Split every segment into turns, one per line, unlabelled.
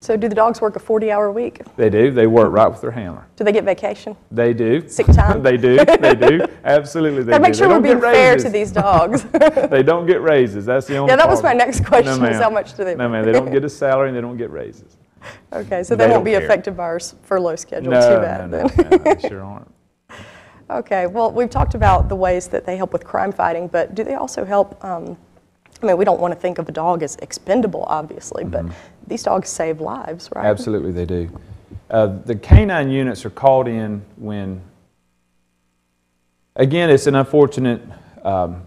So do the dogs work a 40-hour week?
They do. They work right with their handler.
Do they get vacation?
They do.
Sick time?
They do. They do. Absolutely, they do.
Make sure we're being fair to these dogs.
They don't get raises. That's the only
Yeah, that was
part.
my next question,
No,
is how much do they
No, ma'am. They don't get a salary and they don't get raises.
Okay, so they won't be affected by our furlough schedule.
No,
too bad
no,
then.
no, they sure aren't.
Okay, well, we've talked about the ways that they help with crime fighting, but do they also help, I mean, we don't want to think of a dog as expendable, obviously, but these dogs save lives, right?
Absolutely, they do. The K-9 units are called in when, again, it's an unfortunate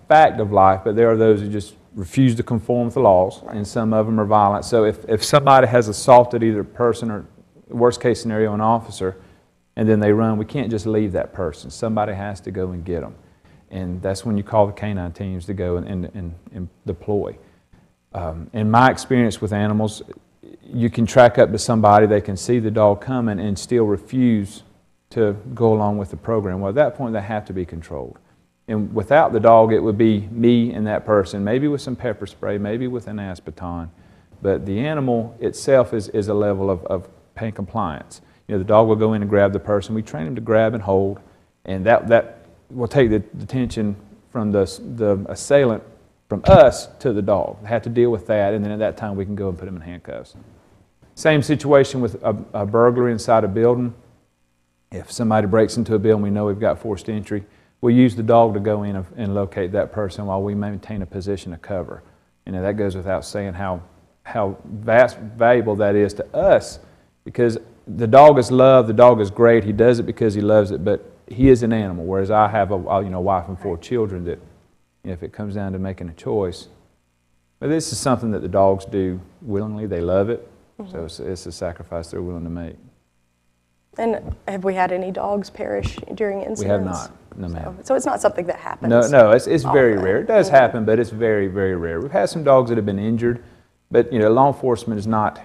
fact of life, but there are those who just refuse to conform with the laws, and some of them are violent. So if somebody has assaulted either a person or, worst case scenario, an officer, and then they run, we can't just leave that person. Somebody has to go and get them. And that's when you call the K-9 teams to go and deploy. In my experience with animals, you can track up to somebody, they can see the dog coming and still refuse to go along with the program. Well, at that point, they have to be controlled. And without the dog, it would be me and that person, maybe with some pepper spray, maybe with an aspeton. But the animal itself is a level of pain compliance. You know, the dog will go in and grab the person. We train them to grab and hold, and that will take the attention from the assailant from us to the dog. They have to deal with that, and then at that time we can go and put them in handcuffs. Same situation with a burglary inside a building. If somebody breaks into a building, we know we've got forced entry. We use the dog to go in and locate that person while we maintain a position of cover. You know, that goes without saying how valuable that is to us, because the dog is loved, the dog is great, he does it because he loves it, but he is an animal, whereas I have a wife and 4 children that, you know, if it comes down to making a choice. But this is something that the dogs do willingly, they love it, so it's a sacrifice they're willing to make.
And have we had any dogs perish during incidents?
We have not, no ma'am.
So it's not something that happens?
No, it's very rare. It does happen, but it's very, very rare. We've had some dogs that have been injured, but you know, law enforcement is not,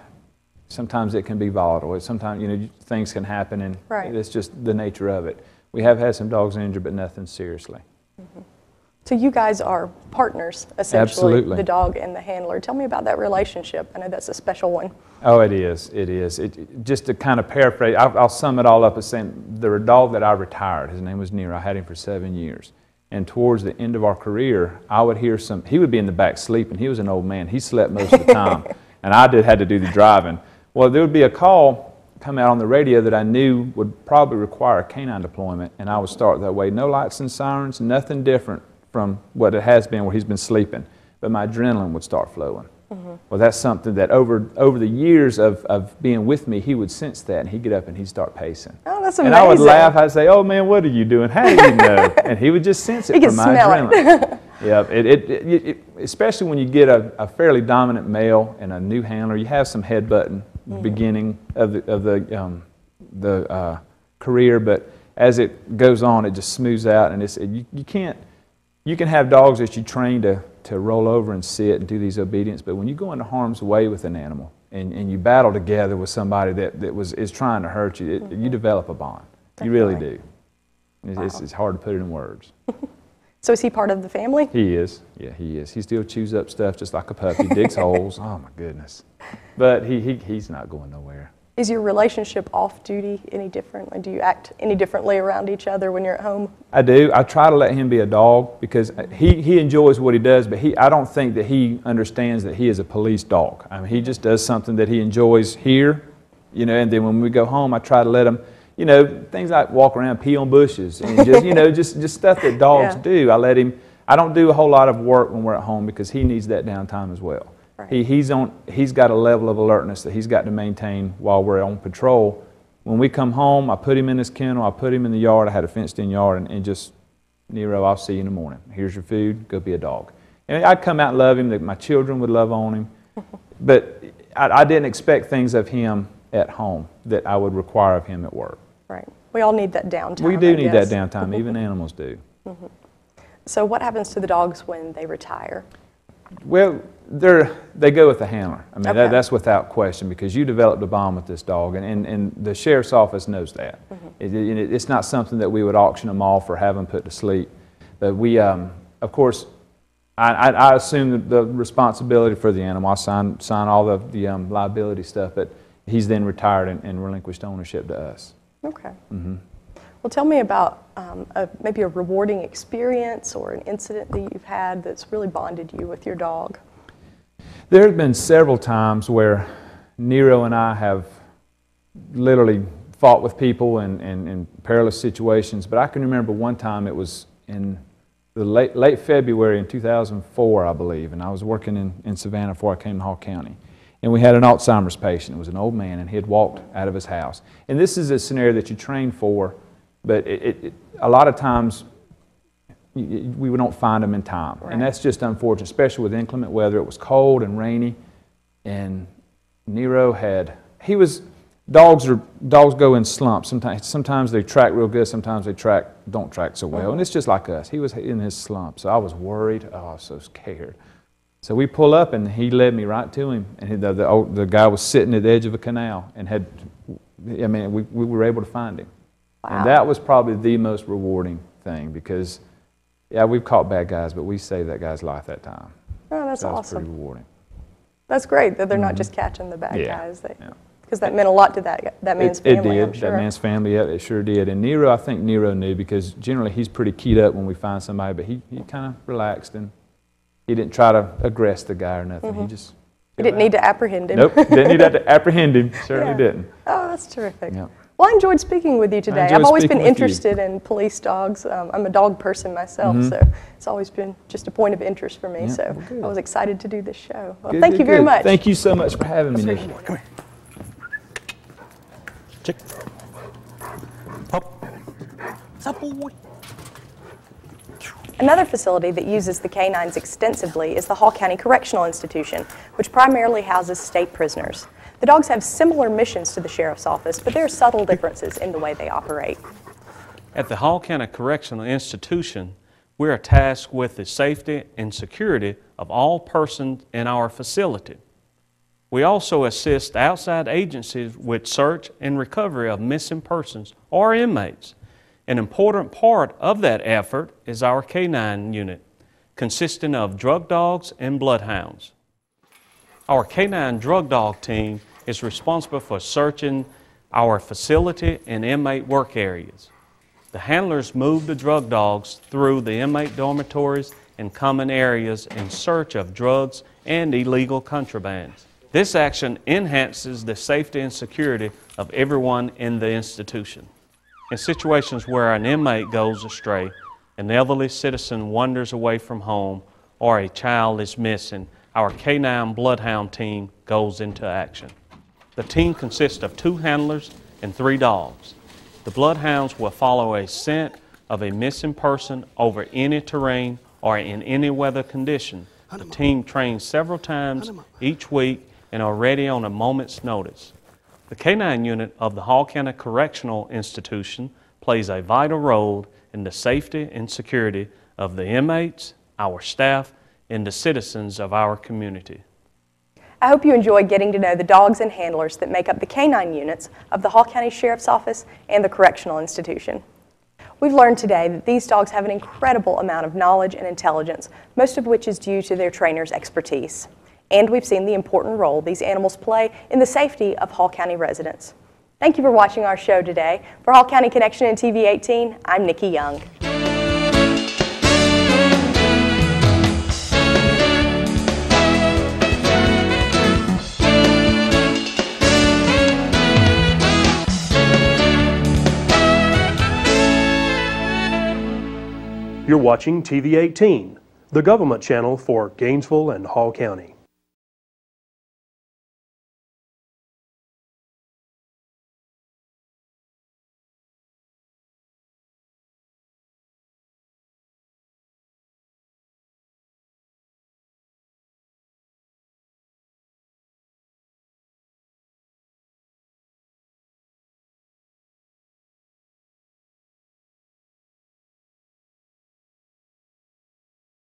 sometimes it can be volatile. Sometimes, you know, things can happen, and it's just the nature of it. We have had some dogs injured, but nothing seriously.
So you guys are partners, essentially,
Absolutely.
The dog and the handler. Tell me about that relationship. I know that's a special one.
Oh, it is. It is. Just to kind of paraphrase, I'll sum it all up as saying the dog that I retired, his name was Nero. I had him for 7 years. And towards the end of our career, I would hear he would be in the back sleeping. He was an old man. He slept most of the time. And I had to do the driving. Well, there would be a call come out on the radio that I knew would probably require a K-9 deployment, and I would start that way. No lights and sirens, nothing different from what it has been where he's been sleeping. But my adrenaline would start flowing. Well, that's something that over the years of being with me, he would sense that, and he'd get up and he'd start pacing.
Oh, that's amazing.
And I would laugh. I'd say, "Oh, man, what are you doing? How do you know?" And he would just sense it from my adrenaline. Yeah, especially when you get a fairly dominant male and a new handler, you have some headbutting beginning of the career, but as it goes on, it just smooths out, and you can have dogs that you train to roll over and sit and do these obedience, but when you go into harm's way with an animal and you battle together with somebody that is trying to hurt you, you develop a bond. You really do. It's hard to put it in words.
So is he part of the family?
He is. Yeah, he is. He still chews up stuff just like a puppy, digs holes. Oh, my goodness. But he's not going nowhere.
Is your relationship off duty any different? Like, do you act any differently around each other when you're at home?
I do. I try to let him be a dog because he enjoys what he does, but I don't think that he understands that he is a police dog. I mean, he just does something that he enjoys here, you know, and then when we go home, I try to let him, you know, things like walk around, pee on bushes, and just, you know, just stuff that dogs do. I don't do a whole lot of work when we're at home because he needs that downtime as well. Right. He's got a level of alertness that he's got to maintain while we're on patrol. When we come home, I put him in his kennel, I put him in the yard, I had a fenced-in yard, and just, Nero, I'll see you in the morning. Here's your food, go be a dog. And I'd come out and love him, that my children would love on him, but I didn't expect things of him at home that I would require of him at work.
Right. We all need that downtime.
We do need that downtime, even animals do.
So what happens to the dogs when they retire?
Well, they go with the handler. I mean, that's without question because you developed a bond with this dog, and the sheriff's office knows that. It's not something that we would auction them off or have them put to sleep. But we, of course, I assume the responsibility for the animal. I sign all the liability stuff. But he's then retired and relinquished ownership to us.
Okay. Well, tell me about maybe a rewarding experience or an incident that you've had that's really bonded you with your dog.
There have been several times where Nero and I have literally fought with people in perilous situations, but I can remember one time, it was in the late February in 2004, I believe, and I was working in Savannah before I came to Hall County. And we had an Alzheimer's patient. It was an old man, and he had walked out of his house. And this is a scenario that you train for, but a lot of times we don't find them in time. Right. And that's just unfortunate, especially with inclement weather. It was cold and rainy, and Nero dogs go in slumps. Sometimes they track real good, sometimes they don't track so well. And it's just like us. He was in his slump, so I was worried. Oh, I was so scared. So we pull up, and he led me right to him. And the guy was sitting at the edge of a canal, and we were able to find him. Wow. And that was probably the most rewarding thing, because, yeah, we've caught bad guys, but we saved that guy's life that time.
Oh, that's awesome.
That was pretty rewarding.
That's great that they're not just catching the bad guys. Because that meant a lot to that man's family,
It did.
I'm sure.
That man's family, yeah, it sure did. And Nero, I think Nero knew, because generally he's pretty keyed up when we find somebody, but he kind of relaxed, and he didn't try to aggress the guy or nothing. He just...
You didn't need to apprehend him.
Nope, didn't need to apprehend him. Certainly didn't.
Oh, that's terrific. Yeah. Well, I enjoyed speaking with you today. I've always been interested in police dogs. I'm a dog person myself, so it's always been just a point of interest for me. So I was excited to do this show. Well, thank you very much.
Thank you so much for having me, Nikki.
Come here. Chick. Pop. What's up, boy?
Another facility that uses the K-9s extensively is the Hall County Correctional Institution, which primarily houses state prisoners. The dogs have similar missions to the Sheriff's Office, but there are subtle differences in the way they operate.
At the Hall County Correctional Institution, we are tasked with the safety and security of all persons in our facility. We also assist outside agencies with search and recovery of missing persons or inmates. An important part of that effort is our K-9 unit, consisting of drug dogs and bloodhounds. Our K-9 drug dog team is responsible for searching our facility and inmate work areas. The handlers move the drug dogs through the inmate dormitories and common areas in search of drugs and illegal contrabands. This action enhances the safety and security of everyone in the institution. In situations where an inmate goes astray, an elderly citizen wanders away from home, or a child is missing, our K-9 Bloodhound team goes into action. The team consists of 2 handlers and 3 dogs. The Bloodhounds will follow a scent of a missing person over any terrain or in any weather condition. The team trains several times each week and are ready on a moment's notice. The K-9 unit of the Hall County Correctional Institution plays a vital role in the safety and security of the inmates, our staff, and the citizens of our community.
I hope you enjoy getting to know the dogs and handlers that make up the K-9 units of the Hall County Sheriff's Office and the Correctional Institution. We've learned today that these dogs have an incredible amount of knowledge and intelligence, most of which is due to their trainers' expertise. And we've seen the important role these animals play in the safety of Hall County residents. Thank you for watching our show today. For Hall County Connection and TV 18, I'm Nikki Young.
You're watching TV 18, the government channel for Gainesville and Hall County.